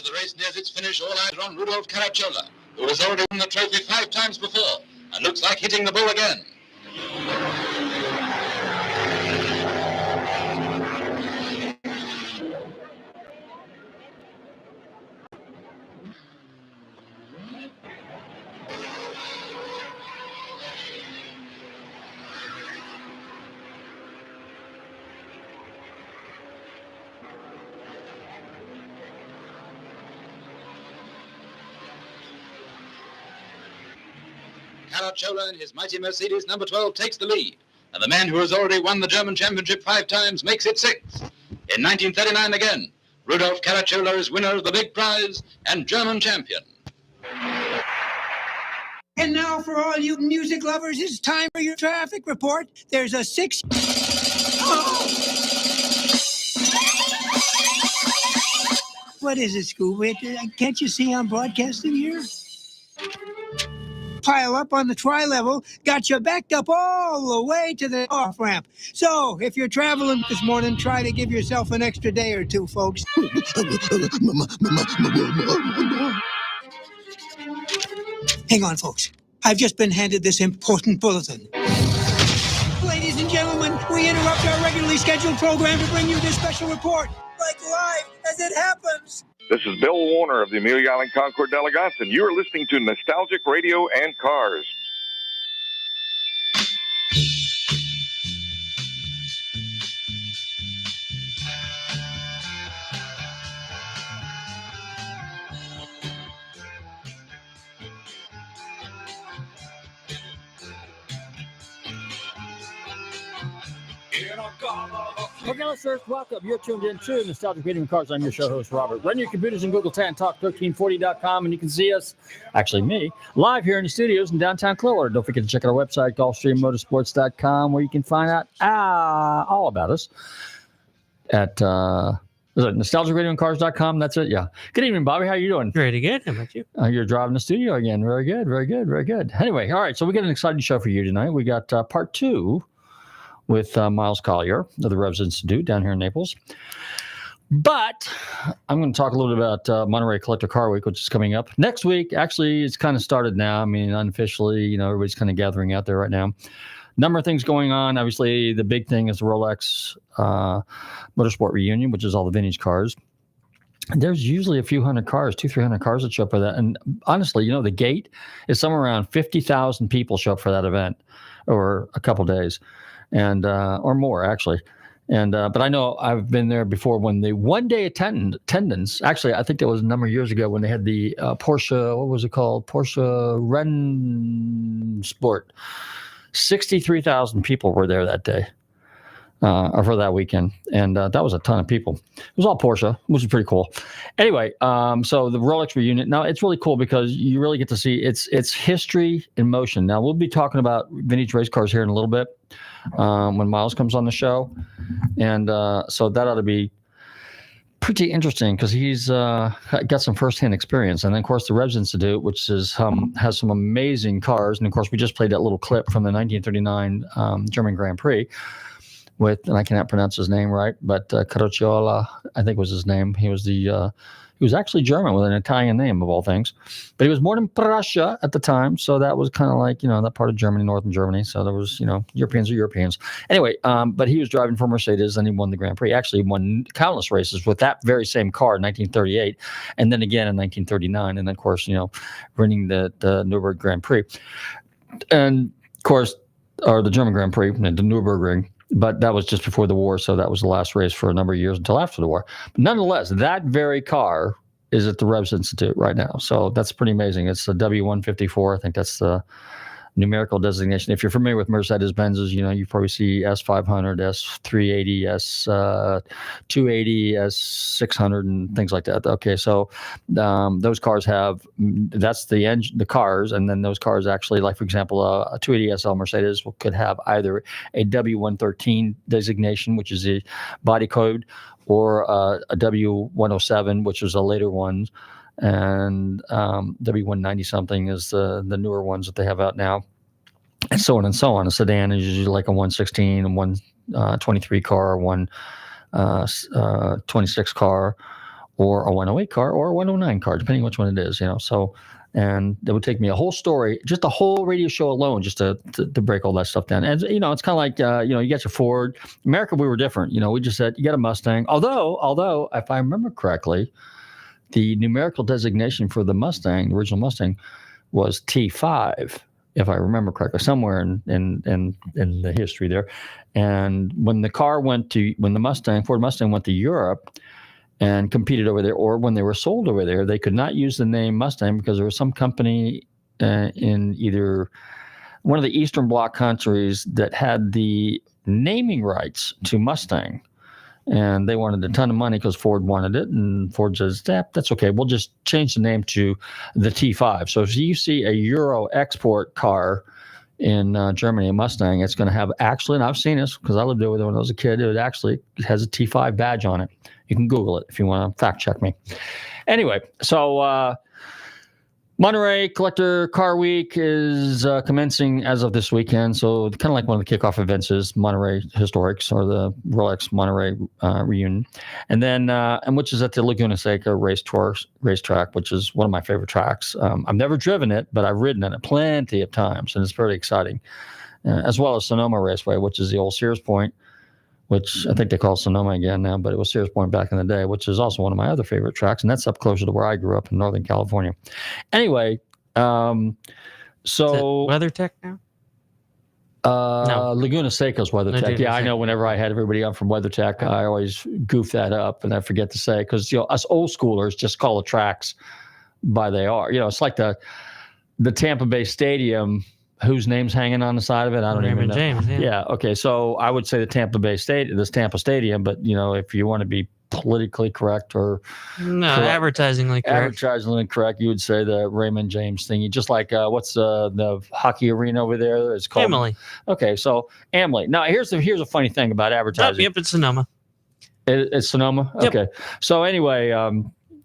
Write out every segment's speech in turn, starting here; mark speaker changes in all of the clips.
Speaker 1: the race nears its finish, all eyes are on Rudolph Caracciola, who has already won the trophy 5 times before and looks like hitting the bull again. Caracciola and his mighty Mercedes number 12 takes the lead, and the man who has already won the German championship 5 times makes it 6. In 1939 again, Rudolph Caracciola is winner of the big prize and German champion.
Speaker 2: And now for all you music lovers, it's time for your traffic report. There's a 6... Oh! What is it, Scooby? Can't you see I'm broadcasting here? Pile up on the tri-level got you backed up all the way to the off-ramp. So, if you're traveling this morning, try to give yourself an extra day or two, folks. Hang on, folks. I've just been handed this important bulletin. Ladies and gentlemen, we interrupt our regularly scheduled program to bring you this special report, like live as it happens.
Speaker 3: This is Bill Warner of the Amelia Island Concord Delegates, and you're listening to Nostalgic Radio and Cars.
Speaker 4: Okay, listeners, welcome. You're tuned in to Nostalgic Radio and Cars. I'm your show host, Robert. Run your computers and Google TAN Talk 1340.com, and you can see us, actually me, live here in the studios in downtown Clearwater. Don't forget to check out our website, GulfstreamMotorsports.com, where you can find out all about us at is it NostalgicRadioandCars.com? That's it, yeah. Good evening, Bobby. How are you doing?
Speaker 5: Pretty good. How about you?
Speaker 4: You're driving the studio again. Very good, very good, very good. Anyway, all right, so we got an exciting show for you tonight. We got part 2 with Miles Collier of the Revs Institute down here in Naples. But I'm going to talk a little bit about Monterey Collector Car Week, which is coming up next week. Actually, it's kind of started now. I mean, unofficially, everybody's kind of gathering out there right now. Number of things going on. Obviously, the big thing is the Rolex Motorsport Reunion, which is all the vintage cars. There's usually a few hundred cars, 200-300 cars that show up for that. And honestly, the gate is somewhere around 50,000 people show up for that event over a couple days. And or more actually, but I know I've been there before when the one-day attendance. Actually, I think that was a number of years ago when they had the Porsche. What was it called? Porsche Rennsport. 63,000 people were there that day, or for that weekend, and that was a ton of people. It was all Porsche, which was pretty cool. Anyway, so the Rolex reunion. Now it's really cool because you really get to see it's history in motion. Now we'll be talking about vintage race cars here in a little bit. When Miles comes on the show. And so that ought to be pretty interesting because he's got some firsthand experience. And then, of course, the Revs Institute, which is has some amazing cars. And, of course, we just played that little clip from the 1939 German Grand Prix with, and I cannot pronounce his name right, but Caracciola, I think was his name. He was actually German with an Italian name of all things, but he was born in Prussia at the time. So that was kind of like, that part of Germany, northern Germany. So there was, Europeans are Europeans. Anyway, but he was driving for Mercedes and he won the Grand Prix. Actually won countless races with that very same car in 1938. And then again in 1939. And then of course, winning the Nürburgring Grand Prix. And of course, or the German Grand Prix, the Nürburgring. But that was just before the war, so that was the last race for a number of years until after the war. But nonetheless, that very car is at the Revs Institute right now. So that's pretty amazing. It's the W154. I think that's the numerical designation. If you're familiar with Mercedes-Benz's, you probably see S500, S380, S280, S600, and things like that. Okay, so those cars have, that's the engine, the cars, and then those cars actually, like for example, a 280 SL Mercedes could have either a W113 designation, which is the body code, or a W107, which is a later one. And W190 something is the newer ones that they have out now, and so on and so on. A sedan is usually like a 116, a 123 car, or 126 car, or a 108 car or a 109 car, depending which one it is, So, and it would take me a whole story, just a whole radio show alone, just to break all that stuff down. And, it's kind of like, you get your Ford. America, we were different. We just said, you got a Mustang. Although, if I remember correctly, the numerical designation for the Mustang, the original Mustang, was T5, if I remember correctly, somewhere in the history there. And when the Ford Mustang went to Europe and competed over there, or when they were sold over there, they could not use the name Mustang because there was some company in either one of the Eastern Bloc countries that had the naming rights to Mustang. And they wanted a ton of money because Ford wanted it. And Ford says, that's okay. We'll just change the name to the T5. So if you see a Euro export car in Germany, a Mustang, it's going to have and I've seen this because I lived over there when I was a kid, it has a T5 badge on it. You can Google it if you want to fact check me. Anyway, so Monterey Collector Car Week is commencing as of this weekend. So kind of like one of the kickoff events is Monterey Historics, or the Rolex Monterey reunion. And then, which is at the Laguna Seca racetrack, which is one of my favorite tracks. I've never driven it, but I've ridden it plenty of times, and it's very exciting. As well as Sonoma Raceway, which is the old Sears Point, which I think they call Sonoma again now, but it was Sears Point back in the day, which is also one of my other favorite tracks, and that's up closer to where I grew up in Northern California. Anyway, so
Speaker 5: is it WeatherTech now?
Speaker 4: No. Laguna Seca's WeatherTech. Yeah, I know.
Speaker 5: Seca.
Speaker 4: Whenever I had everybody on from WeatherTech, I always goof that up, and I forget to say, because us old schoolers just call the tracks by they are. It's like the Tampa Bay Stadium. Whose name's hanging on the side of it? I don't even know.
Speaker 5: James,
Speaker 4: yeah. Okay. So I would say the Tampa Bay Stadium, this Tampa Stadium, but if you want to be politically correct or
Speaker 5: advertisingly correct,
Speaker 4: you would say the Raymond James thingy. Just like what's the hockey arena over there? It's called
Speaker 5: Amalie.
Speaker 4: Okay, so Amalie. Now here's a funny thing about advertising.
Speaker 5: Yep, it's Sonoma.
Speaker 4: It's Sonoma.
Speaker 5: Yep.
Speaker 4: Okay. So anyway,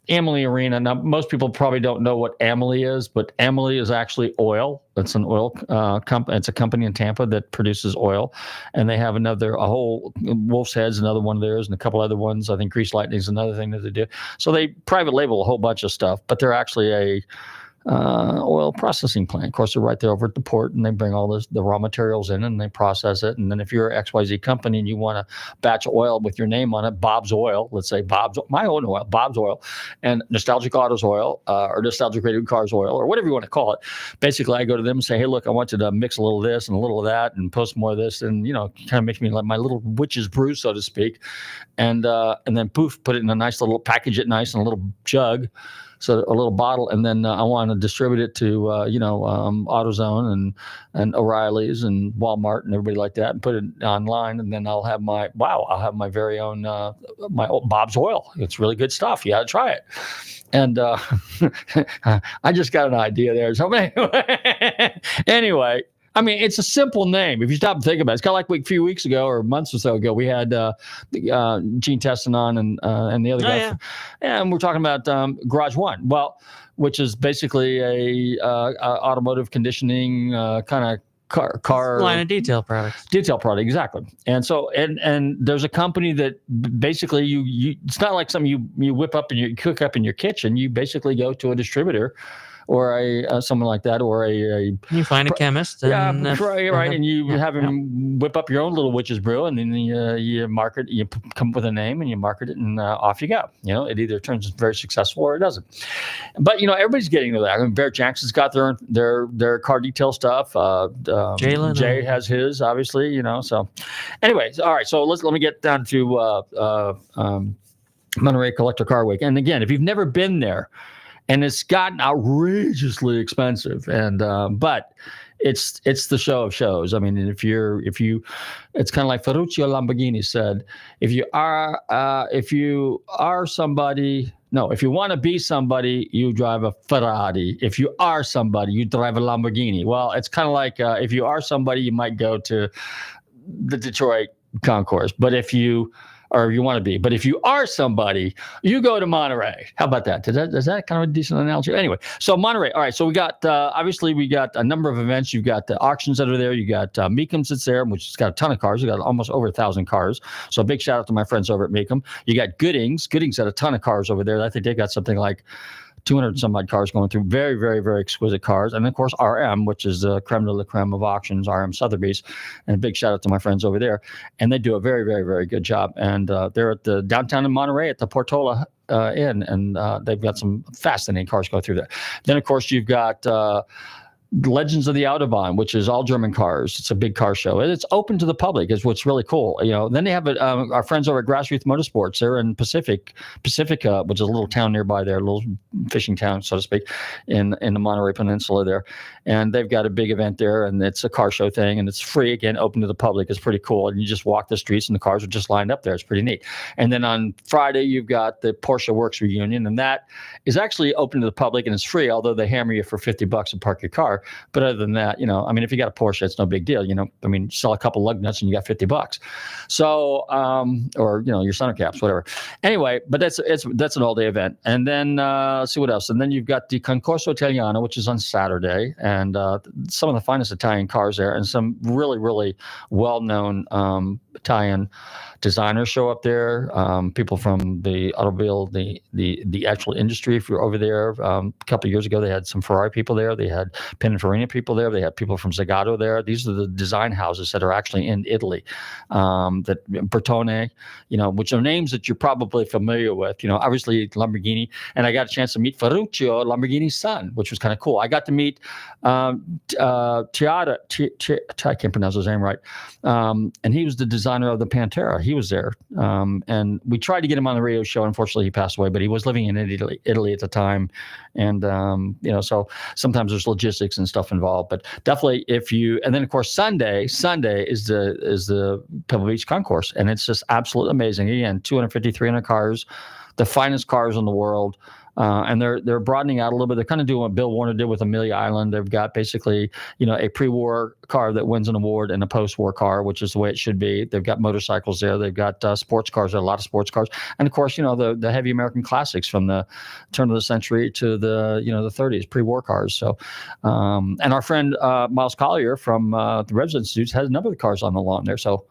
Speaker 4: Amalie Arena. Now, most people probably don't know what Amalie is, but Amalie is actually oil. It's an oil company. It's a company in Tampa that produces oil, and they have a whole Wolf's Head's another one of theirs, and a couple other ones. I think Grease Lightning's another thing that they do. So they private label a whole bunch of stuff, but they're actually a oil processing plant. Of course, they're right there over at the port, and they bring all the raw materials in and they process it. And then if you're an XYZ company and you want a batch of oil with your name on it, Bob's Oil, let's say my own oil, Bob's Oil, and Nostalgic Autos Oil, or Nostalgic Radio Cars Oil, or whatever you want to call it. Basically, I go to them and say, hey, look, I want you to mix a little of this and a little of that and post more of this, and kind of makes me like my little witch's brew, so to speak. And then poof, put it in a nice little, package it nice in a little jug. So a little bottle, and then I want to distribute it to AutoZone and O'Reilly's and Walmart and everybody like that, and put it online. And then I'll have my very own my old Bob's Oil. It's really good stuff. You got to try it. And I just got an idea there. So anyway. I mean, it's a simple name. If you stop and think about it, it's kind of like a few weeks ago or months or so ago, we had Gene Teston on and the other guy. And we're talking about Garage One, which is basically a automotive conditioning kind of car
Speaker 5: line of detail products.
Speaker 4: Detail product, exactly. And so and there's a company that basically you it's not like something you whip up and you cook up in your kitchen. You basically go to a distributor or someone like that, or you
Speaker 5: find a chemist. And
Speaker 4: right, and you have him whip up your own little witch's brew, and then you market, you come up with a name, and you market it, and off you go. It either turns very successful or it doesn't. But everybody's getting to that. I mean, Bear Jackson's got their car detail stuff. Jay has his, obviously. So, anyways, all right. So let me get down to Monterey Collector Car Week, and again, if you've never been there. And it's gotten outrageously expensive, but it's the show of shows. I mean, if you, it's kind of like Ferruccio Lamborghini said, if you want to be somebody, you drive a Ferrari. If you are somebody, you drive a Lamborghini. Well, it's kind of like if you are somebody, you might go to the Detroit Concourse, but if you or you want to be. But if you are somebody, you go to Monterey. How about that? Is that kind of a decent analogy? Anyway, so Monterey. All right. So we got, obviously, we got a number of events. You've got the auctions that are there. You got Meekham's that's there, which has got a ton of cars. You got almost over 1,000 cars. So a big shout out to my friends over at Meekham. You got Goodings. Goodings had a ton of cars over there. I think they got something like 200 some odd cars going through. Very, very, very exquisite cars. And of course, RM, which is the creme de la creme of auctions, RM Sotheby's. And a big shout out to my friends over there. And they do a very, very, very good job. And they're at the downtown in Monterey at the Portola Inn. And they've got some fascinating cars go through there. Then, of course, you've got Legends of the Autobahn, which is all German cars. It's a big car show. It's open to the public, is what's really cool. Then they have our friends over at Grassroots Motorsports. They're in Pacifica, which is a little town nearby there, a little fishing town, so to speak, in the Monterey Peninsula there. And they've got a big event there, and it's a car show thing, and it's free, again, open to the public. It's pretty cool. And you just walk the streets, and the cars are just lined up there. It's pretty neat. And then on Friday, you've got the Porsche Works reunion, and that is actually open to the public, and it's free, although they hammer you for $50 to park your car. But other than that, if you got a Porsche, it's no big deal. Sell a couple lug nuts and you got $50. So, or your center caps, whatever. Anyway, but that's an all day event. And then see what else. And then you've got the Concorso Italiano, which is on Saturday, and some of the finest Italian cars there, and some really, really well known Italian designers show up there. People from the automobile, the actual industry. If you're over there, a couple of years ago, they had some Ferrari people there. They had Pininfarina people there. They had people from Zagato there. These are the design houses that are actually in Italy. That Bertone, which are names that you're probably familiar with. Obviously Lamborghini, and I got a chance to meet Ferruccio, Lamborghini's son, which was kind of cool. I got to meet I can't pronounce his name right, and he was the designer of the Pantera. He was there, and we tried to get him on the radio show. Unfortunately, he passed away, but he was living in Italy at the time, and so sometimes there's logistics and stuff involved. But definitely, and then of course Sunday is the Pebble Beach Concourse, and it's just absolutely amazing. Again, 250, 300 cars, the finest cars in the world. And they're broadening out a little bit. They're kind of doing what Bill Warner did with Amelia Island. They've got basically, a pre-war car that wins an award and a post-war car, which is the way it should be. They've got motorcycles there. They've got sports cars. There are a lot of sports cars. And of course, the heavy American classics from the turn of the century to the 30s, pre-war cars. So, and our friend Miles Collier from the Revs Institute has a number of the cars on the lawn there. So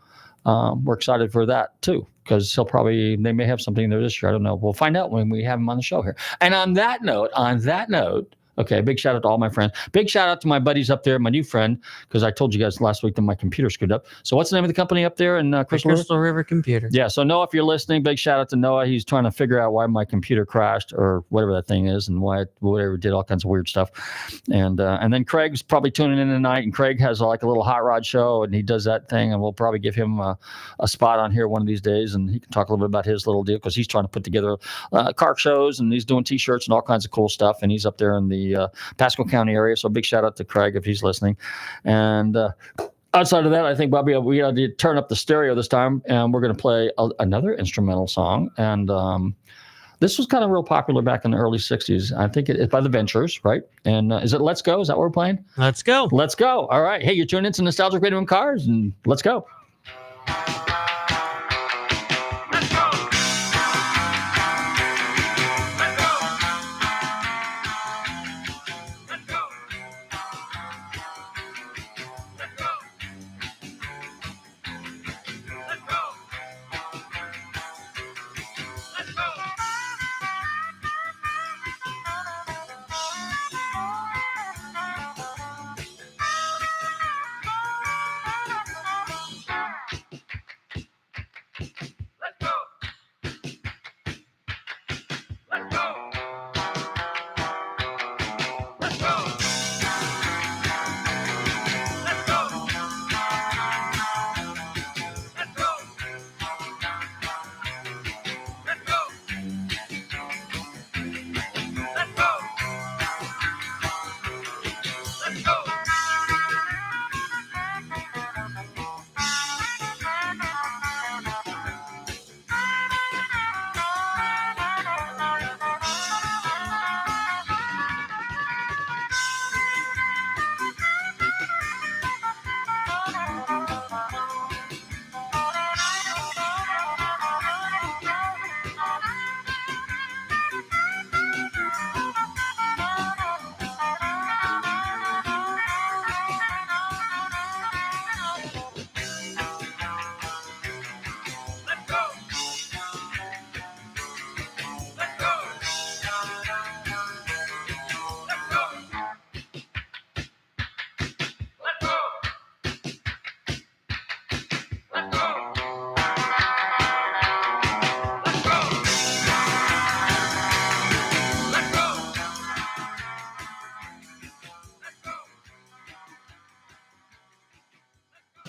Speaker 4: we're excited for that too, because they may have something there this year. I don't know. We'll find out when we have him on the show here. And on that note, okay, big shout out to all my friends. Big shout out to my buddies up there, my new friend, because I told you guys last week that my computer screwed up. So what's the name of the company up there in Crystal
Speaker 5: River Computer?
Speaker 4: Yeah, so Noah, if you're listening, big shout out to Noah. He's trying to figure out why my computer crashed or whatever that thing is, and why whatever did all kinds of weird stuff. And then Craig's probably tuning in tonight, and Craig has like a little hot rod show, and he does that thing, and we'll probably give him a spot on here one of these days, and he can talk a little bit about his little deal, because he's trying to put together car shows, and he's doing T-shirts and all kinds of cool stuff, and he's up there in the Pasco County area. So big shout out to Craig if he's listening. And outside of that, I think, Bobby, we got to turn up the stereo this time, and we're going to play another instrumental song. And this was kind of real popular back in the early 60s. I think it's by the Ventures, right? And is it Let's Go? Is that what we're playing?
Speaker 5: Let's go.
Speaker 4: Let's go. All right. Hey, you're tuning into Nostalgic Radio and Cars, and let's go.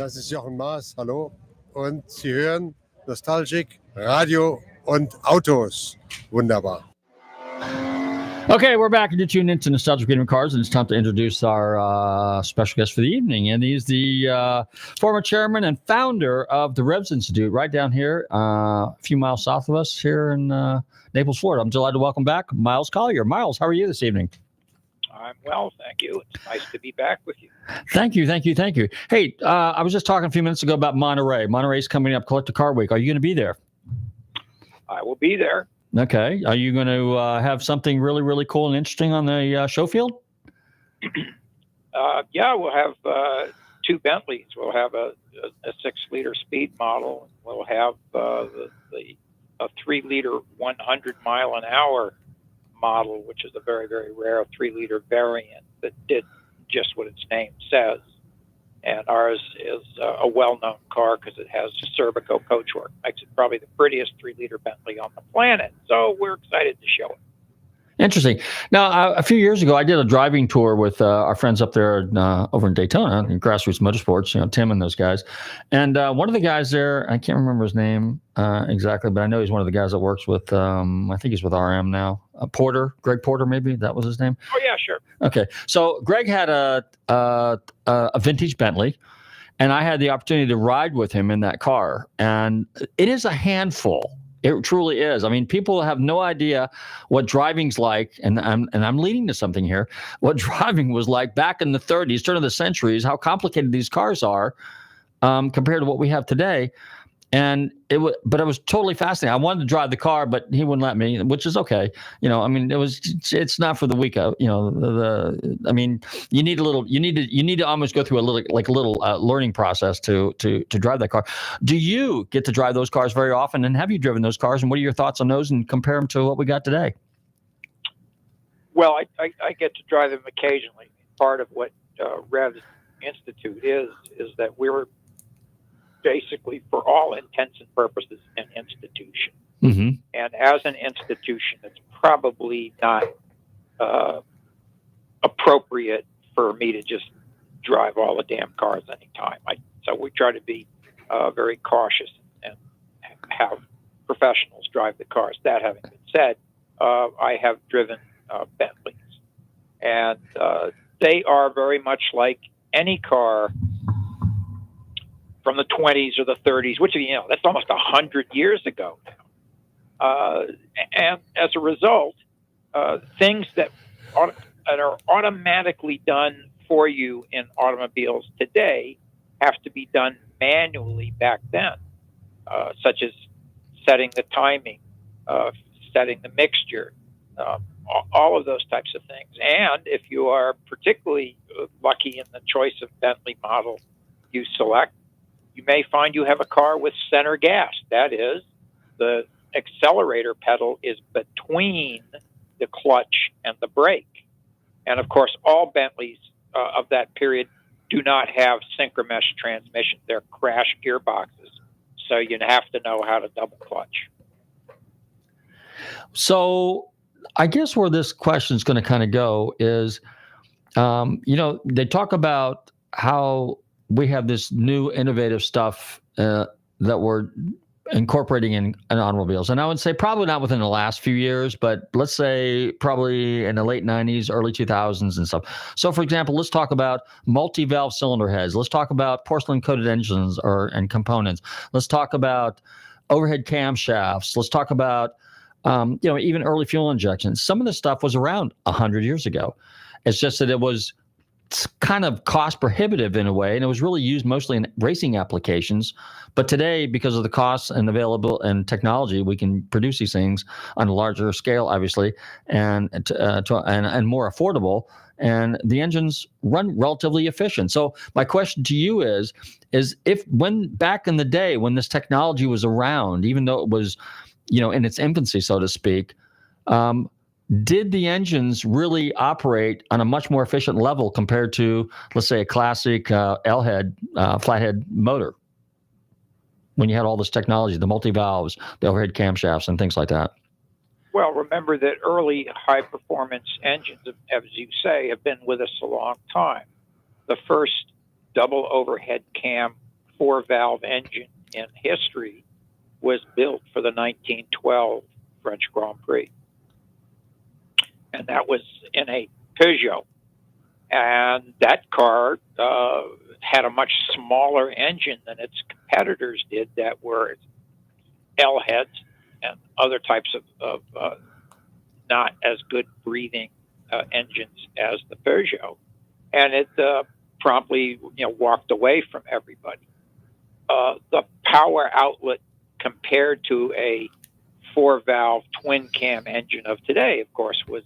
Speaker 6: Das ist Jochen Maas, hallo. Und Sie hören Nostalgic, Radio und Autos. Wunderbar.
Speaker 4: Okay, we're back. You're tuned into Nostalgic Radio and Cars, and it's time to introduce our special guest for the evening. And he's the former chairman and founder of the Revs Institute right down here, a few miles south of us here in Naples, Florida. I'm delighted to welcome back Miles Collier. Miles, how are you this evening?
Speaker 7: I'm well, thank you. It's nice to be back with you.
Speaker 4: Thank you. Hey, I was just talking a few minutes ago about Monterey. Monterey's coming up, Collector Car Week. Are you going to be there?
Speaker 7: I will be there.
Speaker 4: Okay. Are you going to have something really, really cool and interesting on the show field?
Speaker 7: Yeah, we'll have 2 Bentleys. We'll have a 6-liter speed model. We'll have a 3-liter 100-mile-an-hour model, which is a very, very rare 3-liter variant that did just what its name says. And ours is a well-known car because it has Serbico coachwork. Makes it probably the prettiest 3-liter Bentley on the planet. So we're excited to show it.
Speaker 4: Interesting. Now, a few years ago, I did a driving tour with our friends up there over in Daytona in Grassroots Motorsports, Tim and those guys. And one of the guys there, I can't remember his name exactly, but I know he's one of the guys that works with, I think he's with RM now. Greg Porter, maybe that was his name.
Speaker 7: Oh, yeah, sure.
Speaker 4: Okay. So Greg had a vintage Bentley, and I had the opportunity to ride with him in that car. And it is a handful. It truly is. I mean, people have no idea what driving's like, and I'm leading to something here. What driving was like back in the 30s, turn of the centuries, how complicated these cars are compared to what we have today. And it was totally fascinating. I wanted to drive the car, but he wouldn't let me, which is okay. I mean, it's not for the weak. I mean, you need to almost go through a little learning process to drive that car. Do you get to drive those cars very often? And have you driven those cars? And what are your thoughts on those and compare them to what we got today?
Speaker 7: Well, I get to drive them occasionally. Part of what Revs Institute is that we're basically, for all intents and purposes, an institution.
Speaker 4: Mm-hmm.
Speaker 7: And as an institution, it's probably not appropriate for me to just drive all the damn cars anytime. So we try to be very cautious and have professionals drive the cars. That having been said, I have driven Bentleys. And they are very much like any car from the 20s or the 30s, which, that's almost 100 years ago now. And as a result, things that are automatically done for you in automobiles today have to be done manually back then, such as setting the timing, setting the mixture, all of those types of things. And if you are particularly lucky in the choice of Bentley model you select, you may find you have a car with center gas. That is, the accelerator pedal is between the clutch and the brake. And of course, all Bentleys of that period do not have synchromesh transmission. They're crash gearboxes. So you have to know how to double clutch.
Speaker 4: So I guess where this question is going to kind of go is, they talk about how we have this new innovative stuff that we're incorporating in automobiles. And I would say probably not within the last few years, but let's say probably in the late 90s, early 2000s and stuff. So for example, let's talk about multi-valve cylinder heads. Let's talk about porcelain-coated engines and components. Let's talk about overhead camshafts. Let's talk about, even early fuel injections. Some of this stuff was around 100 years ago. It's just that it was kind of cost prohibitive in a way, and it was really used mostly in racing applications. But today, because of the costs and available and technology, we can produce these things on a larger scale, obviously, and more affordable. And the engines run relatively efficient. So my question to you is if when back in the day when this technology was around, even though it was, in its infancy, so to speak, did the engines really operate on a much more efficient level compared to, let's say, a classic L-head, flathead motor? When you had all this technology, the multi-valves, the overhead camshafts, and things like that.
Speaker 7: Well, remember that early high-performance engines, as you say, have been with us a long time. The first double overhead cam four-valve engine in history was built for the 1912 French Grand Prix. And that was in a Peugeot. And that car had a much smaller engine than its competitors did that were L-heads and other types of not as good breathing engines as the Peugeot. And it promptly walked away from everybody. The power outlet compared to a four-valve twin-cam engine of today, of course, was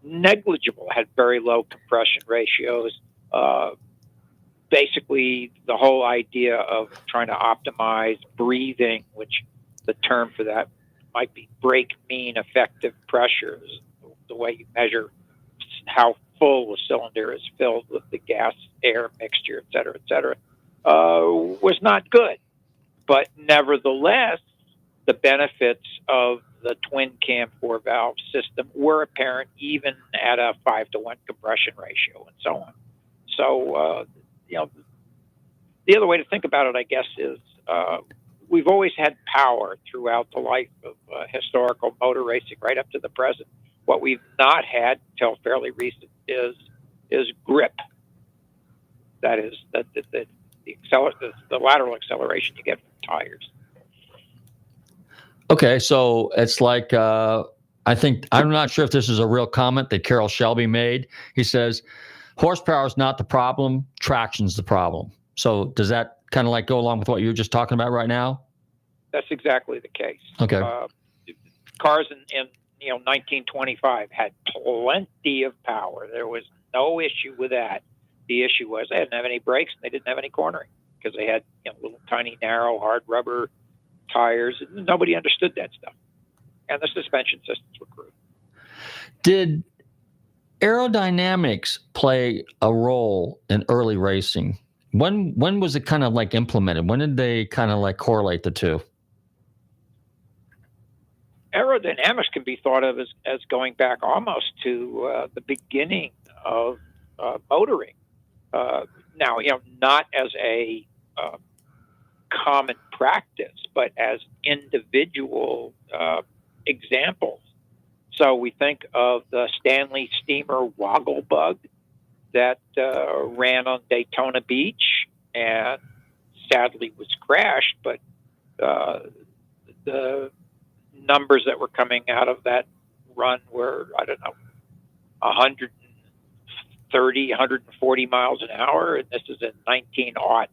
Speaker 7: negligible, had very low compression ratios. Basically, the whole idea of trying to optimize breathing, which the term for that might be brake mean effective pressures, the way you measure how full the cylinder is filled with the gas-air mixture, et cetera, was not good. But nevertheless, the benefits of the twin-cam four-valve system were apparent even at a 5-to-1 compression ratio and so on. So, the other way to think about it, I guess, is we've always had power throughout the life of historical motor racing right up to the present. What we've not had until fairly recent is grip. That is the lateral acceleration you get from tires.
Speaker 4: Okay, so it's like I'm not sure if this is a real comment that Carroll Shelby made. He says, horsepower is not the problem, traction's the problem. So does that kind of like go along with what you were just talking about right now?
Speaker 7: That's exactly the case.
Speaker 4: Okay.
Speaker 7: Cars in 1925 had plenty of power. There was no issue with that. The issue was they didn't have any brakes and they didn't have any cornering because they had little tiny narrow hard rubber tires. And nobody understood that stuff, and the suspension systems were crude.
Speaker 4: Did aerodynamics play a role in early racing? When was it kind of like implemented? When did they kind of like correlate the two?
Speaker 7: Aerodynamics can be thought of as going back almost to the beginning of motoring. Now, not as a common practice, but as individual examples. So we think of the Stanley steamer Wogglebug that ran on Daytona Beach and sadly was crashed, but the numbers that were coming out of that run were, 130, 140 miles an hour, and this is in 19-aught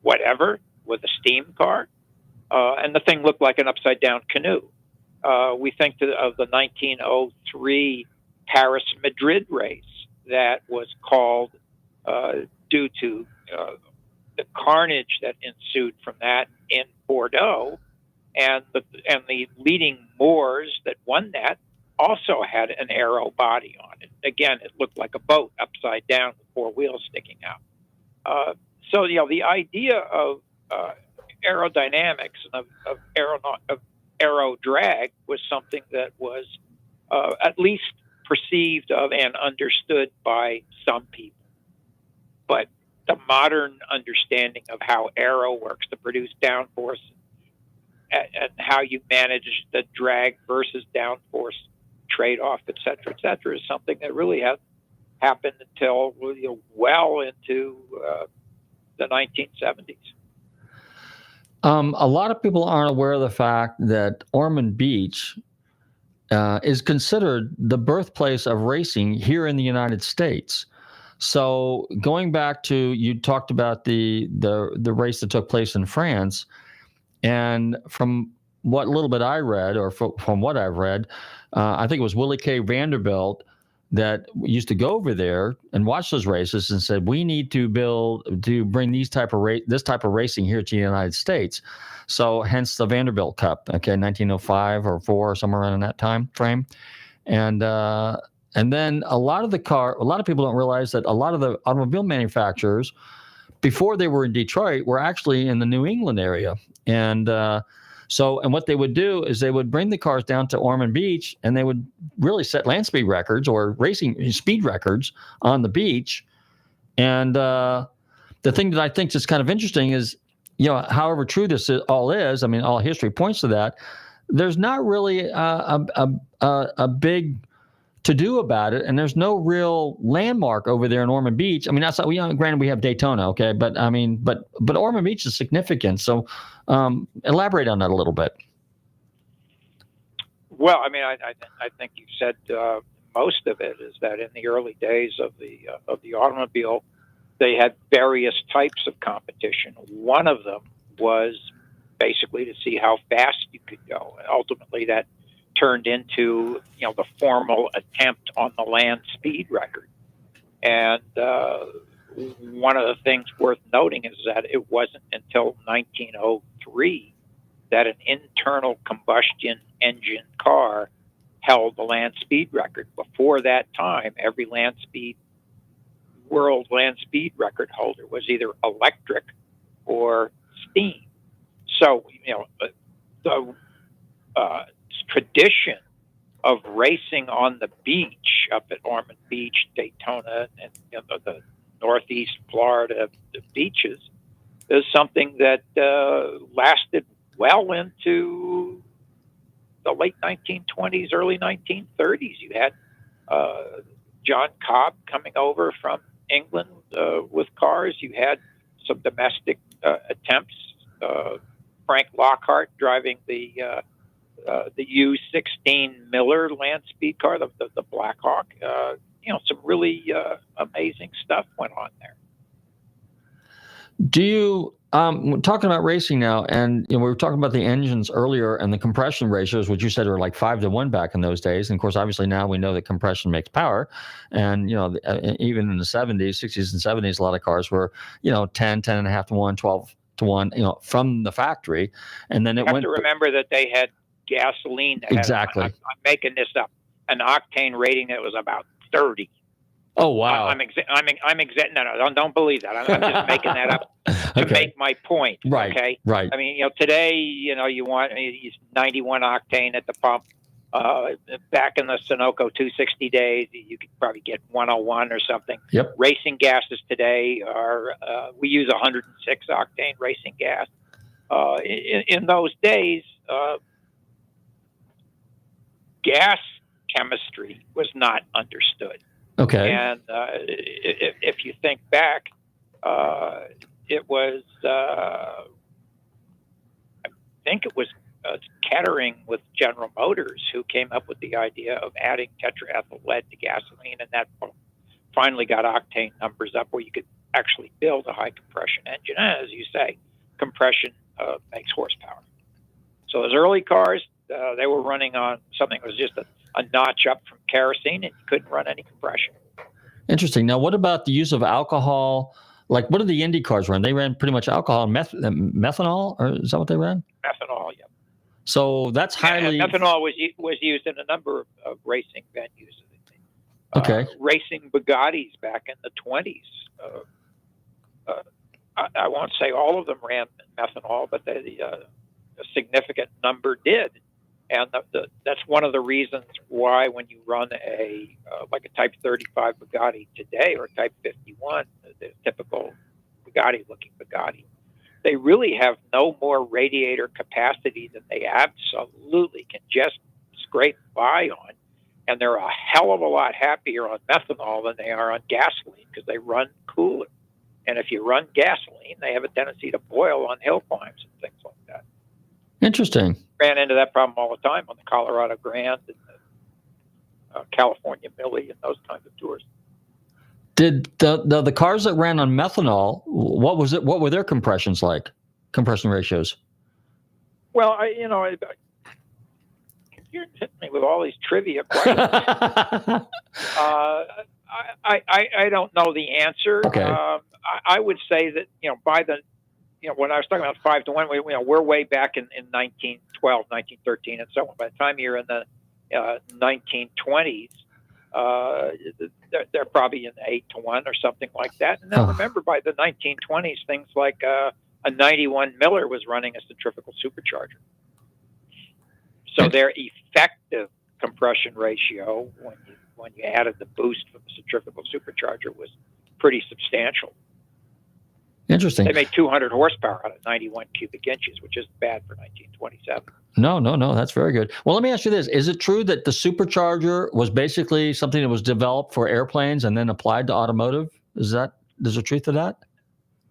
Speaker 7: whatever with a steam car, and the thing looked like an upside-down canoe. We think of the 1903 Paris-Madrid race that was called due to the carnage that ensued from that in Bordeaux, and the leading Moors that won that also had an aero body on it. Again, it looked like a boat upside down with four wheels sticking out. So the idea of aerodynamics and of aero drag was something that was at least perceived of and understood by some people. But the modern understanding of how aero works to produce downforce and how you manage the drag versus downforce trade-off, et cetera, is something that really hasn't happened until well into the 1970s.
Speaker 4: A lot of people aren't aware of the fact that Ormond Beach is considered the birthplace of racing here in the United States. So going back to, you talked about the race that took place in France, and from what little bit I read, or from what I've read, I think it was Willie K. Vanderbilt that used to go over there and watch those races and said, we need to bring this type of racing here to the United States. So hence the Vanderbilt Cup, 1905 or 4 or somewhere around in that time frame. And then a lot of people don't realize that a lot of the automobile manufacturers, before they were in Detroit, were actually in the New England area. And what they would do is they would bring the cars down to Ormond Beach, and they would really set land speed records or racing speed records on the beach. And the thing that I think is kind of interesting is, however true this all is, I mean, all history points to that. There's not really a big to do about it, and there's no real landmark over there in Ormond Beach. I mean, that's granted we have Daytona, okay, but I mean, but Ormond Beach is significant. So, elaborate on that a little bit.
Speaker 7: Well, I mean, I think you said most of it is that in the early days of the automobile, they had various types of competition. One of them was basically to see how fast you could go. And ultimately, that turned into the formal attempt on the land speed record. And one of the things worth noting is that it wasn't until 1903 that an internal combustion engine car held the land speed record. Before that time, every world land speed record holder was either electric or steam. So, the tradition of racing on the beach up at Ormond Beach, Daytona, and the Northeast Florida beaches is something that lasted well into the late 1920s, early 1930s. You had John Cobb coming over from England with cars. You had some domestic attempts. Frank Lockhart driving the U-16 Miller land speed car, the Blackhawk. Some really amazing stuff went on there.
Speaker 4: Do you talking about racing now, and we were talking about the engines earlier and the compression ratios, which you said were like 5-1 back in those days. And of course, obviously now we know that compression makes power. And even in the 70s, 60s, and 70s, a lot of cars were 10.5 to 1, 12 to 1, from the factory. And then
Speaker 7: you have to remember that they had gasoline that
Speaker 4: exactly.
Speaker 7: I'm making this up. An octane rating that was about 30.
Speaker 4: Oh wow!
Speaker 7: I'm No, don't believe that. I'm just making that up to make my point.
Speaker 4: Right.
Speaker 7: Okay.
Speaker 4: Right.
Speaker 7: I mean, today, you want 91 octane at the pump. Back in the Sunoco 260 days, you could probably get 101 or something.
Speaker 4: Yep.
Speaker 7: Racing gases today are we use 106 octane racing gas. In those days, gas chemistry was not understood.
Speaker 4: Okay.
Speaker 7: And if you think back, it was, I think it was Kettering with General Motors who came up with the idea of adding tetraethyl lead to gasoline, and that finally got octane numbers up where you could actually build a high compression engine. And as you say, compression makes horsepower. So those early cars, they were running on something that was just a notch up from kerosene, and you couldn't run any compression. Interesting.
Speaker 4: Now, what about the use of alcohol? Like, what did the Indy cars run? They ran pretty much alcohol and methanol, or is that what they ran?
Speaker 7: Methanol, yeah.
Speaker 4: So that's highly...
Speaker 7: And methanol was used in a number of racing venues.
Speaker 4: Okay.
Speaker 7: Racing Bugattis back in the 20s. I won't say all of them ran methanol, but a significant number did. And that's one of the reasons why when you run like a Type 35 Bugatti today or Type 51, the typical Bugatti-looking Bugatti, they really have no more radiator capacity than they absolutely can just scrape by on. And they're a hell of a lot happier on methanol than they are on gasoline because they run cooler. And if you run gasoline, they have a tendency to boil on hill climbs and things like that.
Speaker 4: Interesting.
Speaker 7: Ran into that problem all the time on the Colorado Grand and the California Millie and those kinds of tours.
Speaker 4: Did the cars that ran on methanol, what were their compression ratios?
Speaker 7: Well, you're hitting me with all these trivia questions. I don't know the answer.
Speaker 4: Okay.
Speaker 7: I would say that by the when I was talking about 5-1, we're way back in 1912, 1913, and so on. By the time you're in the 1920s, they're probably in 8-1 or something like that. And then remember, by the 1920s, things like a 91 Miller was running a centrifugal supercharger. So their effective compression ratio, when you added the boost from the centrifugal supercharger, was pretty substantial.
Speaker 4: Interesting.
Speaker 7: They made 200 horsepower out of 91 cubic inches, which isn't bad for 1927.
Speaker 4: No, that's very good. Well, let me ask you this. Is it true that the supercharger was basically something that was developed for airplanes and then applied to automotive? Is there truth to that?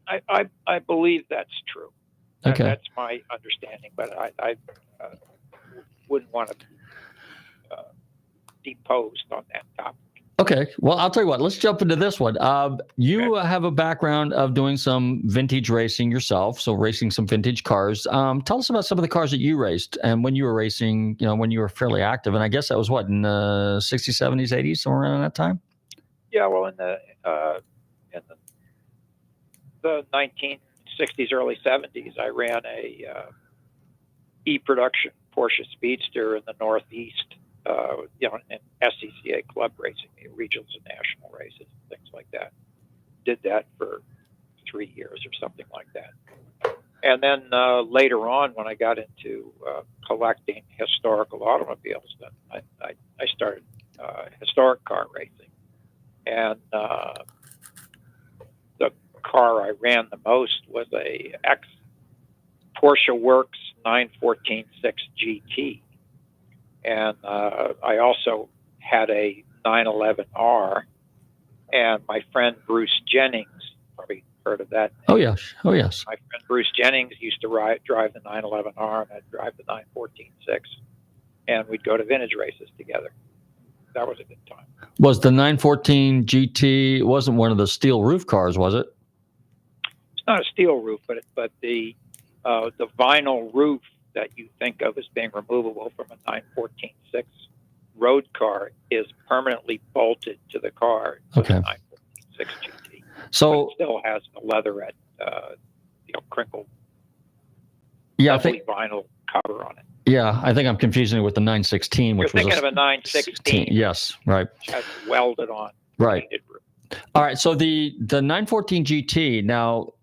Speaker 7: I believe that's true.
Speaker 4: Okay.
Speaker 7: That's my understanding, but I wouldn't want to be deposed on that topic.
Speaker 4: Okay. Well, I'll tell you what. Let's jump into this one. You have a background of doing some vintage racing yourself, so racing some vintage cars. Tell us about some of the cars that you raced and when you were racing, when you were fairly active. And I guess that was what, in the 60s, 70s, 80s, somewhere around that time?
Speaker 7: Yeah, well, in the 1960s, early 70s, I ran a E-production Porsche Speedster in the Northeast, in SCCA club racing, regionals and national races, things like that. Did that for 3 years or something like that. And then later on, when I got into collecting historical automobiles, then I started historic car racing. And the car I ran the most was a Porsche Works 914-6 GT. And I also had a 911R. And my friend Bruce Jennings, probably heard of that name.
Speaker 4: Oh, yes.
Speaker 7: My friend Bruce Jennings used to drive the 911R, and I'd drive the 914-6. And we'd go to vintage races together. That was a good time.
Speaker 4: Was the 914 GT, it wasn't one of the steel roof cars, was it?
Speaker 7: It's not a steel roof, but the vinyl roof that you think of as being removable from a 914-6 road car is permanently bolted to the car.
Speaker 4: Okay.
Speaker 7: The 914-6 GT.
Speaker 4: So
Speaker 7: but it still has the leatherette, crinkled, vinyl cover on it.
Speaker 4: Yeah, I think I'm confusing it with the 916, which
Speaker 7: You're thinking of a 916.
Speaker 4: Yes, right.
Speaker 7: Which has welded on.
Speaker 4: Right. All right. So the 914 GT, now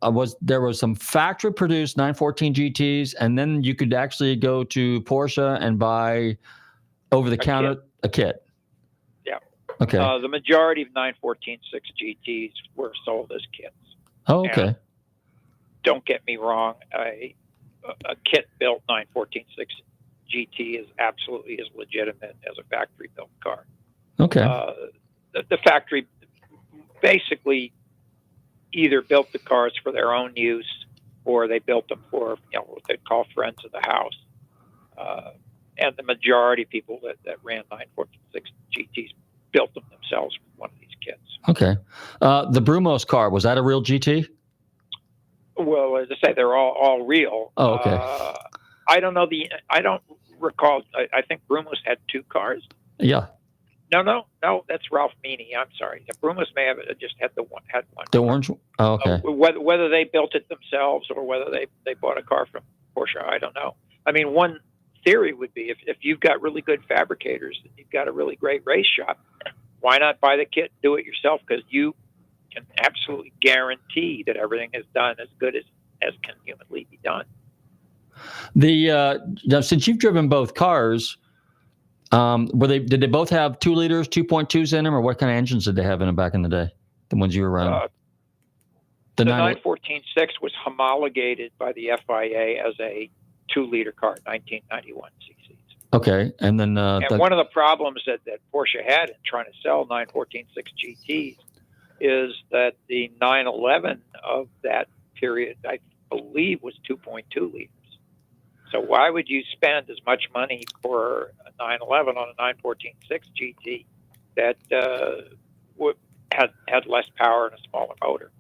Speaker 4: there was some factory produced 914 GTs, and then you could actually go to Porsche and buy over the counter a kit.
Speaker 7: Yeah.
Speaker 4: Okay.
Speaker 7: The majority of 914-6 GTs were sold as kits.
Speaker 4: Oh, okay.
Speaker 7: And don't get me wrong. A kit built 914-6 GT is absolutely as legitimate as a factory built car.
Speaker 4: Okay.
Speaker 7: The factory basically either built the cars for their own use, or they built them for what they'd call friends of the house. And the majority of people that ran 914-6 GTs built them themselves with one of these kits.
Speaker 4: Okay. The Brumos car, was that a real GT?
Speaker 7: Well, as I say, they're all real.
Speaker 4: Oh, okay.
Speaker 7: I don't know I don't recall. I think Brumos had two cars.
Speaker 4: Yeah.
Speaker 7: No, that's Ralph Meany. I'm sorry. Brumos may have just had one.
Speaker 4: The orange? Oh, okay.
Speaker 7: Whether they built it themselves or whether they bought a car from Porsche, I don't know. I mean, one theory would be if you've got really good fabricators and you've got a really great race shop, why not buy the kit and do it yourself? Because you can absolutely guarantee that everything is done as good as can humanly be done.
Speaker 4: Now, since you've driven both cars, did they both have 2 liters, 2.2s in them, or what kind of engines did they have in them back in the day? The ones you were running?
Speaker 7: The 914-6 was homologated by the FIA as a 2-liter car, 1991 cc's.
Speaker 4: Okay, and then
Speaker 7: one of the problems that Porsche had in trying to sell 914-6 GTs is that the 911 of that period, I believe, was 2.2 liters. So why would you spend as much money for a 911 on a 914-6 GT that had less power and a smaller motor?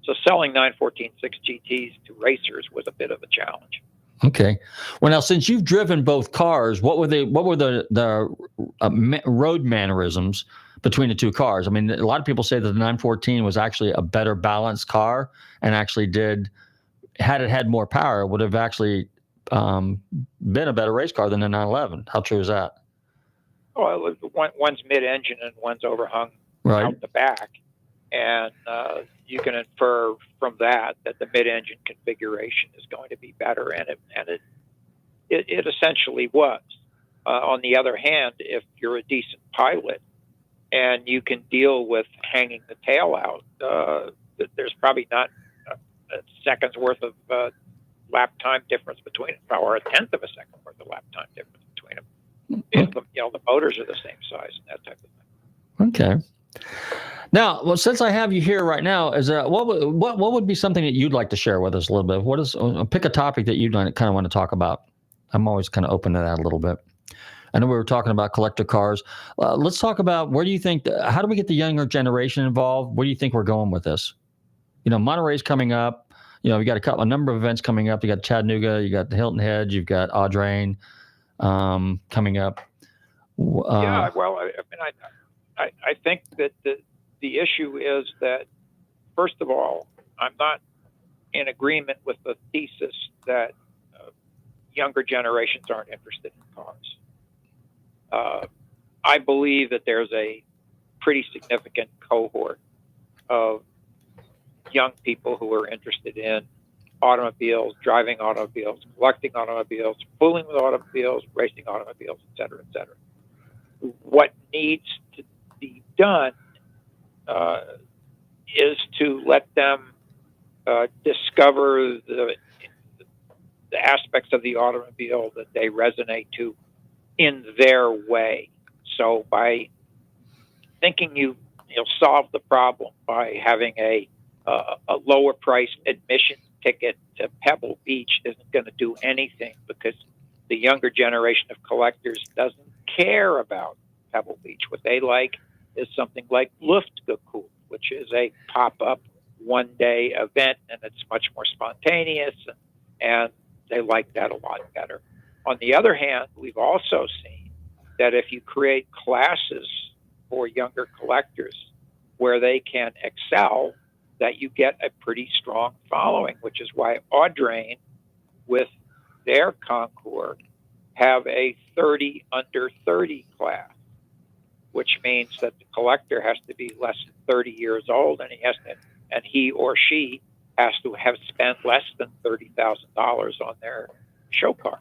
Speaker 7: So selling 914-6 GTs to racers was a bit of a challenge.
Speaker 4: Okay. Well, now since you've driven both cars, what were the road mannerisms between the two cars? I mean, a lot of people say that the 914 was actually a better balanced car, and actually had it had more power, would have actually been a better race car than the 911. How true is that?
Speaker 7: Well, one's mid-engine and one's overhung out the back, and you can infer from that the mid-engine configuration is going to be better, and it essentially was. On the other hand, if you're a decent pilot and you can deal with hanging the tail out, there's probably not second's worth of lap time difference between them, or a tenth of a second worth of lap time difference between them. If the motors are the same size and that type of thing.
Speaker 4: Okay. Now, well, since I have you here right now, is what would be something that you'd like to share with us a little bit? What is pick a topic that you kind of want to talk about? I'm always kind of open to that a little bit. I know we were talking about collector cars. Let's talk about where do you think? How do we get the younger generation involved? Where do you think we're going with this? Monterey's coming up. We got a number of events coming up. You got Chattanooga, you got the Hilton Head, you've got Audrain coming up.
Speaker 7: Yeah, well, I think that the issue is that, first of all, I'm not in agreement with the thesis that younger generations aren't interested in cars. I believe that there's a pretty significant cohort of young people who are interested in automobiles, driving automobiles, collecting automobiles, fooling with automobiles, racing automobiles, et cetera, et cetera. What needs to be done is to let them discover the aspects of the automobile that they resonate to in their way. So by thinking you'll solve the problem by having a lower price admission ticket to Pebble Beach isn't going to do anything, because the younger generation of collectors doesn't care about Pebble Beach. What they like is something like Luftgekult, which is a pop-up one-day event, and it's much more spontaneous, and they like that a lot better. On the other hand, we've also seen that if you create classes for younger collectors where they can excel, that you get a pretty strong following, which is why Audrain, with their concours, have a 30 under 30 class, which means that the collector has to be less than 30 years old, and he or she has to have spent less than $30,000 on their show car.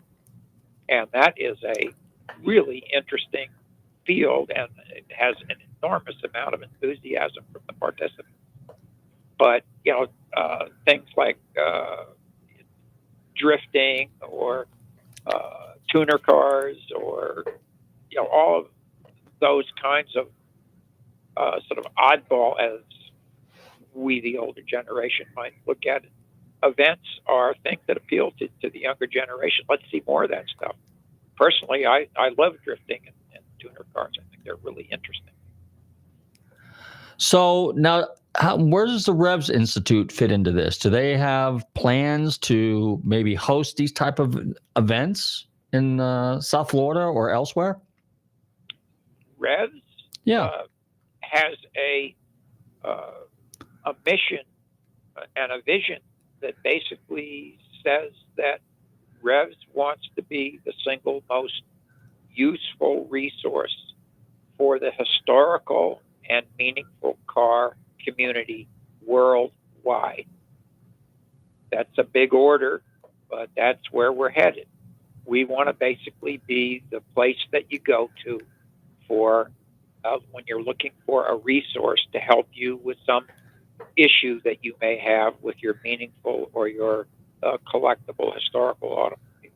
Speaker 7: And that is a really interesting field, and it has an enormous amount of enthusiasm from the participants. But, things like drifting or tuner cars or, all of those kinds of sort of oddball, as we, the older generation, might look at it, events are things that appeal to the younger generation. Let's see more of that stuff. Personally, I love drifting and tuner cars. I think they're really interesting.
Speaker 4: So now, where does the Revs Institute fit into this? Do they have plans to maybe host these type of events in South Florida or elsewhere?
Speaker 7: Revs has a mission and a vision that basically says that Revs wants to be the single most useful resource for the historical and meaningful car community worldwide. That's a big order, but that's where we're headed. We want to basically be the place that you go to for when you're looking for a resource to help you with some issue that you may have with your meaningful or your collectible historical automobile.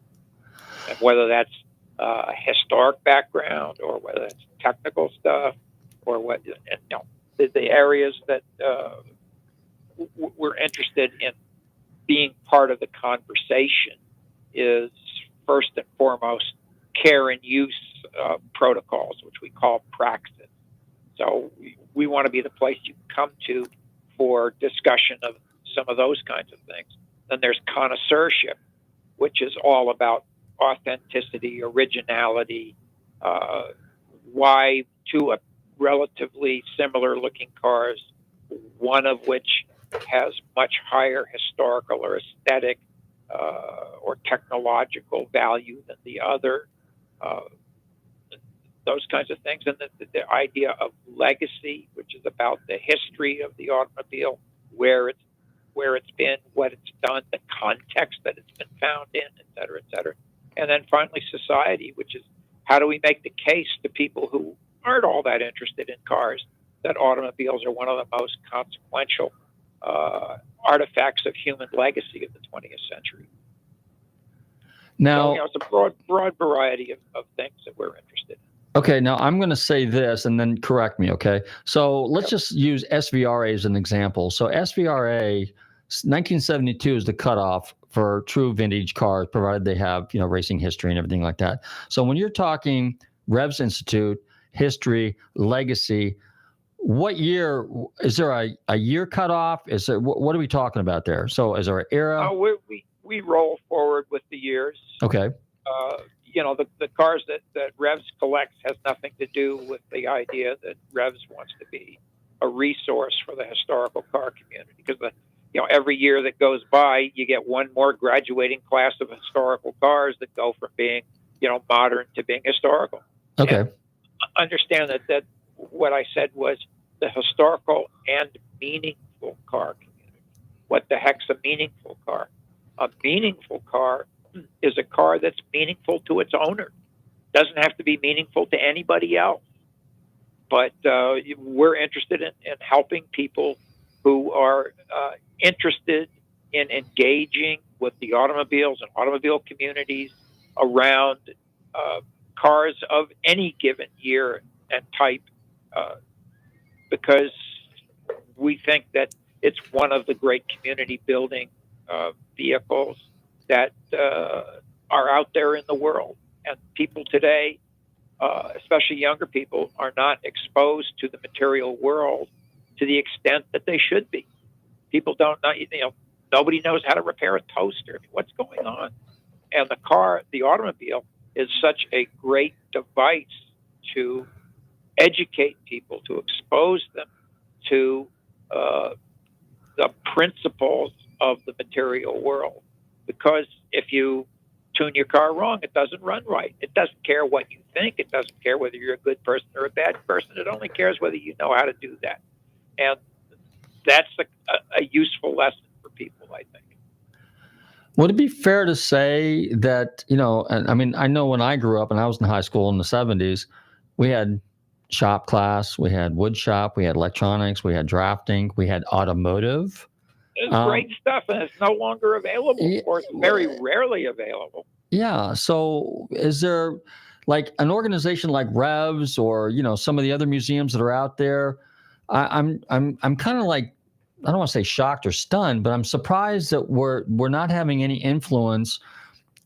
Speaker 7: And whether that's a historic background or whether it's technical stuff or what, the areas that we're interested in being part of the conversation is first and foremost care and use protocols, which we call praxis. So we want to be the place you come to for discussion of some of those kinds of things. Then there's connoisseurship, which is all about authenticity, originality, why two relatively similar looking cars, one of which has much higher historical or aesthetic or technological value than the other, those kinds of things. And the idea of legacy, which is about the history of the automobile, where it's been, what it's done, the context that it's been found in, et cetera, et cetera. And then finally, society, which is how do we make the case to people who aren't all that interested in cars that automobiles are one of the most consequential artifacts of human legacy of the 20th century.
Speaker 4: Now,
Speaker 7: so, it's a broad variety of things that we're interested in.
Speaker 4: Okay, now I'm going to say this and then correct me, okay? So let's just use SVRA as an example. So SVRA, 1972 is the cutoff for true vintage cars, provided they have, racing history and everything like that. So when you're talking Revs Institute, history, legacy, what year, is there a year cutoff? Is there, what are we talking about there? So is there an era?
Speaker 7: We roll forward with the years.
Speaker 4: Okay.
Speaker 7: The cars that Revs collects has nothing to do with the idea that Revs wants to be a resource for the historical car community, because every year that goes by, you get one more graduating class of historical cars that go from being, modern to being historical.
Speaker 4: Okay.
Speaker 7: And understand that what I said was the historical and meaningful car community. What the heck's a meaningful car? A meaningful car is a car that's meaningful to its owner. Doesn't have to be meaningful to anybody else. But we're interested in helping people who are interested in engaging with the automobiles and automobile communities around cars of any given year and type, because we think that it's one of the great community building vehicles that are out there in the world. And people today, especially younger people, are not exposed to the material world to the extent that they should be. People don't know, nobody knows how to repair a toaster. I mean, what's going on? And the automobile, is such a great device to educate people, to expose them to the principles of the material world. Because if you tune your car wrong, it doesn't run right. It doesn't care what you think. It doesn't care whether you're a good person or a bad person. It only cares whether you know how to do that. And that's a useful lesson for people, I think.
Speaker 4: Would it be fair to say that, I mean, I know when I grew up and I was in high school in the 70s, we had shop class, we had wood shop, we had electronics, we had drafting, we had automotive.
Speaker 7: It's great stuff, and it's no longer available, or it's very rarely available.
Speaker 4: Yeah. So is there like an organization like Revs or, some of the other museums that are out there? I'm kind of like, I don't want to say shocked or stunned, but I'm surprised that we're not having any influence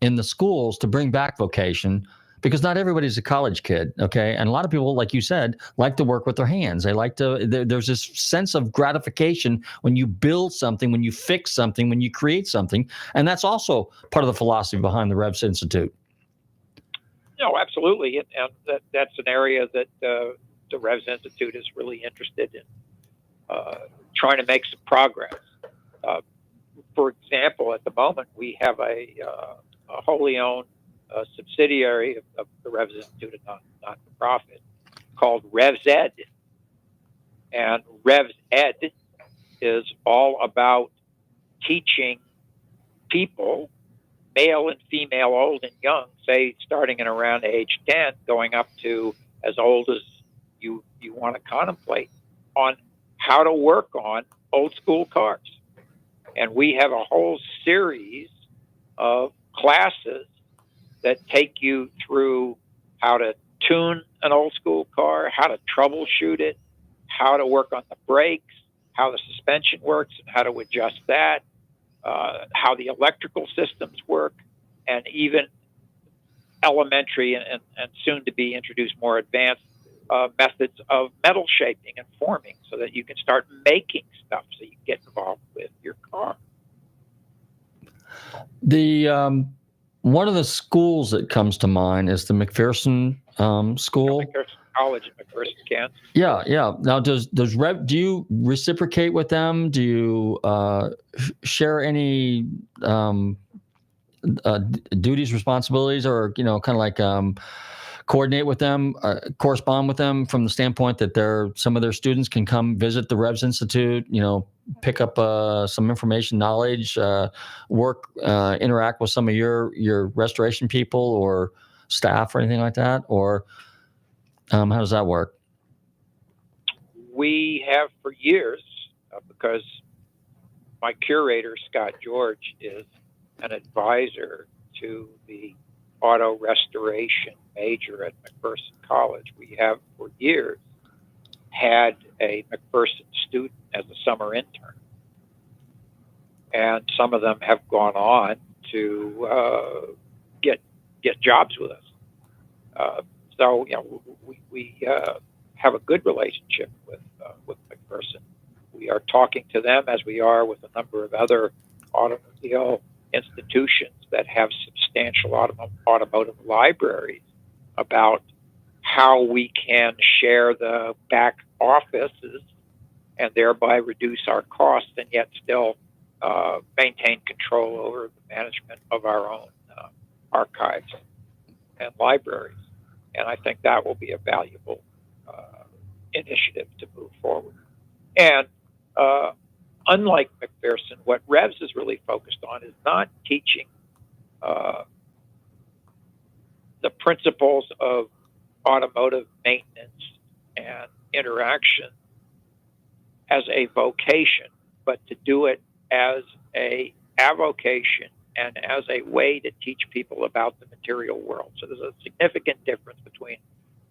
Speaker 4: in the schools to bring back vocation, because not everybody's a college kid, okay? And a lot of people, like you said, like to work with their hands. They like to, there's this sense of gratification when you build something, when you fix something, when you create something. And that's also part of the philosophy behind the Revs Institute.
Speaker 7: No, absolutely. And that's an area that the Revs Institute is really interested in trying to make some progress. For example, at the moment, we have a wholly owned subsidiary of the Revs Institute, a not-for-profit, called Revs Ed. And Revs Ed is all about teaching people, male and female, old and young, say starting in around age 10, going up to as old as you want to contemplate, on how to work on old school cars. And we have a whole series of classes that take you through how to tune an old school car, how to troubleshoot it, how to work on the brakes, how the suspension works and how to adjust that, how the electrical systems work, and even elementary and soon to be introduced more advanced methods of metal shaping and forming, so that you can start making stuff so you can get involved with your car.
Speaker 4: The one of the schools that comes to mind is the McPherson School.
Speaker 7: McPherson College in McPherson, Kansas.
Speaker 4: Yeah. Now, do you reciprocate with them? Do you share any duties, responsibilities, or kind of like coordinate with them, correspond with them from the standpoint that some of their students can come visit the Revs Institute, pick up some information, knowledge, work, interact with some of your restoration people or staff or anything like that? Or how does that work?
Speaker 7: We have for years, because my curator, Scott George, is an advisor to the auto restoration major at McPherson College. We have for years had a McPherson student as a summer intern. And some of them have gone on to get jobs with us. So we have a good relationship with McPherson. We are talking to them as we are with a number of other automobile institutions that have substantial automotive libraries about how we can share the back offices and thereby reduce our costs and yet still maintain control over the management of our own archives and libraries. And I think that will be a valuable initiative to move forward. And unlike McPherson, what Revs is really focused on is not teaching the principles of automotive maintenance and interaction as a vocation, but to do it as a avocation and as a way to teach people about the material world. So there's a significant difference between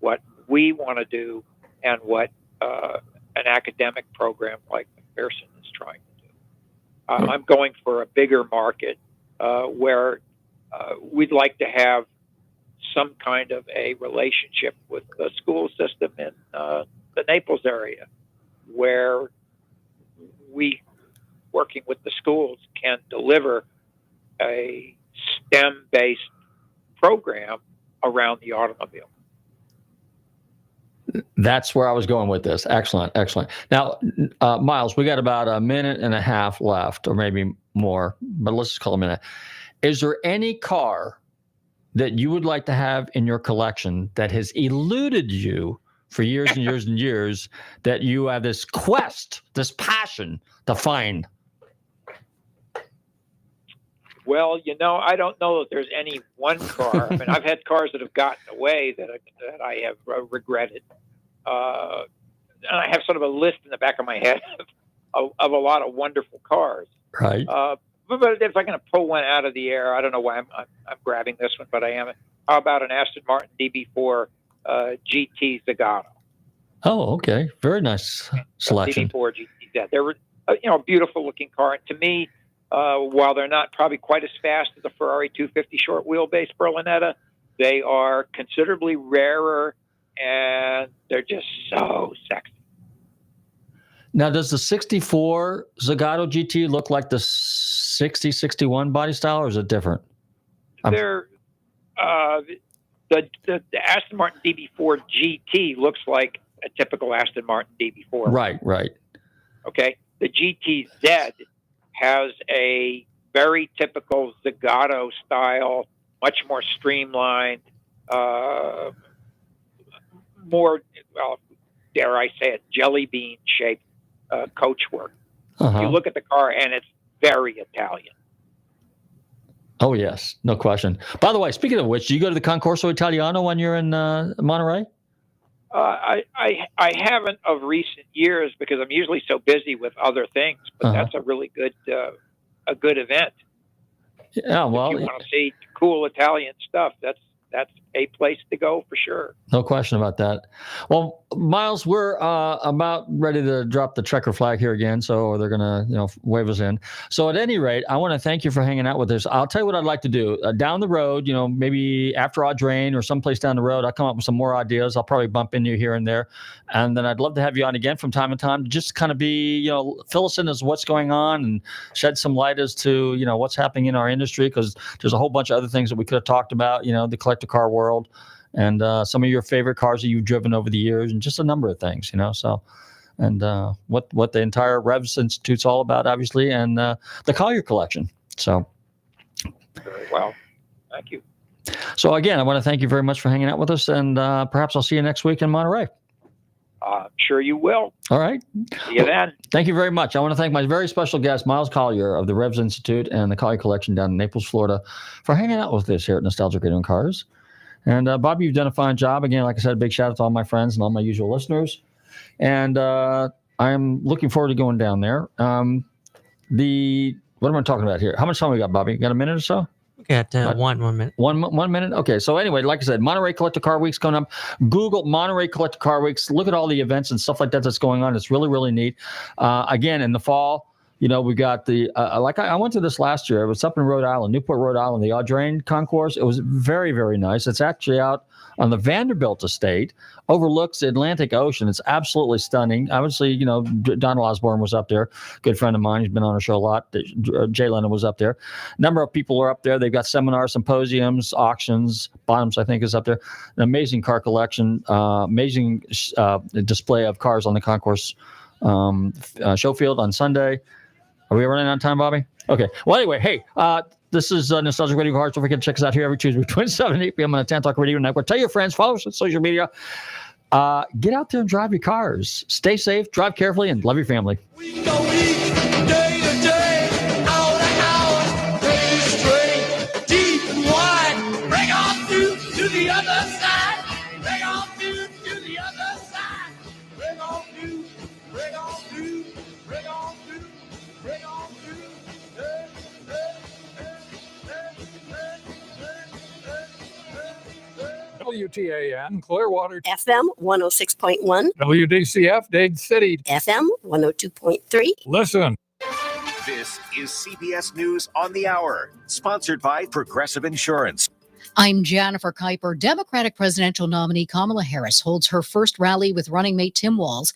Speaker 7: what we want to do and what an academic program like McPherson is trying to do. I'm going for a bigger market where we'd like to have some kind of a relationship with the school system in the Naples area, where we, working with the schools, can deliver a STEM-based program around the automobile.
Speaker 4: That's where I was going with this. Excellent, excellent. Now, Miles, we got about a minute and a half left, or maybe more, but let's just call it a minute. Is there any car that you would like to have in your collection that has eluded you for years and years and years, that you have this quest, this passion to find?
Speaker 7: Well, I don't know that there's any one car. I mean, I've had cars that have gotten away that I have regretted. And I have sort of a list in the back of my head of a lot of wonderful cars.
Speaker 4: Right.
Speaker 7: But if I'm going to pull one out of the air, I don't know why I'm grabbing this one, but I am. How about an Aston Martin DB4 GT Zagato?
Speaker 4: Oh, okay. Very nice selection.
Speaker 7: DB4 GT. They were, a beautiful looking car. And to me, while they're not probably quite as fast as the Ferrari 250 short wheelbase Berlinetta, they are considerably rarer and they're just so sexy.
Speaker 4: Now, does the 64 Zagato GT look like the 60, 61 body style, or is it different?
Speaker 7: They're the Aston Martin DB4 GT looks like a typical Aston Martin DB4.
Speaker 4: Right.
Speaker 7: Okay. The GTZ has a very typical Zagato style, much more streamlined, more, well, dare I say it, jelly bean shaped coachwork.
Speaker 4: Uh-huh.
Speaker 7: You look at the car and it's very Italian.
Speaker 4: Oh, yes. No question. By the way, speaking of which, do you go to the Concorso Italiano when you're in Monterey?
Speaker 7: I haven't of recent years because I'm usually so busy with other things, but that's a really good event.
Speaker 4: Yeah, well,
Speaker 7: if you want to see cool Italian stuff, that's a place to go for sure.
Speaker 4: No question about that. Well, Miles, we're about ready to drop the checker flag here again, so they're going to, wave us in. So at any rate, I want to thank you for hanging out with us. I'll tell you what I'd like to do. Down the road, maybe after Audrain or someplace down the road, I'll come up with some more ideas. I'll probably bump into you here and there. And then I'd love to have you on again from time to time to just kind of be, fill us in as what's going on and shed some light as to, what's happening in our industry, because there's a whole bunch of other things that we could have talked about, the collector car world, and some of your favorite cars that you've driven over the years, and just a number of things, so, and what the entire Revs Institute's all about, obviously, and the Collier collection. So,
Speaker 7: very well. Thank you.
Speaker 4: So again, I want to thank you very much for hanging out with us, and perhaps I'll see you next week in Monterey.
Speaker 7: I'm sure you will.
Speaker 4: All right.
Speaker 7: See you then.
Speaker 4: Thank you very much. I want to thank my very special guest, Miles Collier of the Revs Institute and the Collier Collection down in Naples, Florida, for hanging out with us here at Nostalgic Radio and Cars. And Bobby, you've done a fine job. Again, like I said, a big shout out to all my friends and all my usual listeners. And I'm looking forward to going down there. what am I talking about here? How much time we got, Bobby? Got a minute or so?
Speaker 5: We got 1 minute.
Speaker 4: 1 minute? Okay. So anyway, like I said, Monterey Collector Car Week's coming up. Google Monterey Collector Car Weeks. Look at all the events and stuff like that that's going on. It's really, really neat. Again, in the fall, we got the, I went to this last year. It was up in Rhode Island, Newport, Rhode Island, the Audrain Concourse. It was very, very nice. It's actually out on the Vanderbilt estate, overlooks the Atlantic Ocean. It's absolutely stunning. Obviously, Donald Osborne was up there, good friend of mine. He's been on our show a lot. Jay Leno was up there. A number of people are up there. They've got seminars, symposiums, auctions. Bottoms, I think, is up there. An amazing car collection, amazing display of cars on the concourse show field on Sunday. Are we running out of time, Bobby? Okay. Well, anyway, hey, this is Nostalgic Radio Hearts. Don't forget to check us out here every Tuesday between 7 and 8 p.m. on the TAN Talk Radio Network. Tell your friends, follow us on social media. Get out there and drive your cars. Stay safe, drive carefully, and love your family.
Speaker 8: Week to week, day to day, hour to hour, day straight, deep and wide. Bring on through to the other side. Bring on through to the other side. Bring on through, bring on through, bring on through, bring on through.
Speaker 9: WTAN, Clearwater.
Speaker 10: FM 106.1.
Speaker 9: WDCF, Dade City.
Speaker 10: FM 102.3.
Speaker 9: Listen.
Speaker 11: This is CBS News on the Hour, sponsored by Progressive Insurance.
Speaker 12: I'm Jennifer Kuiper. Democratic presidential nominee Kamala Harris holds her first rally with running mate Tim Walz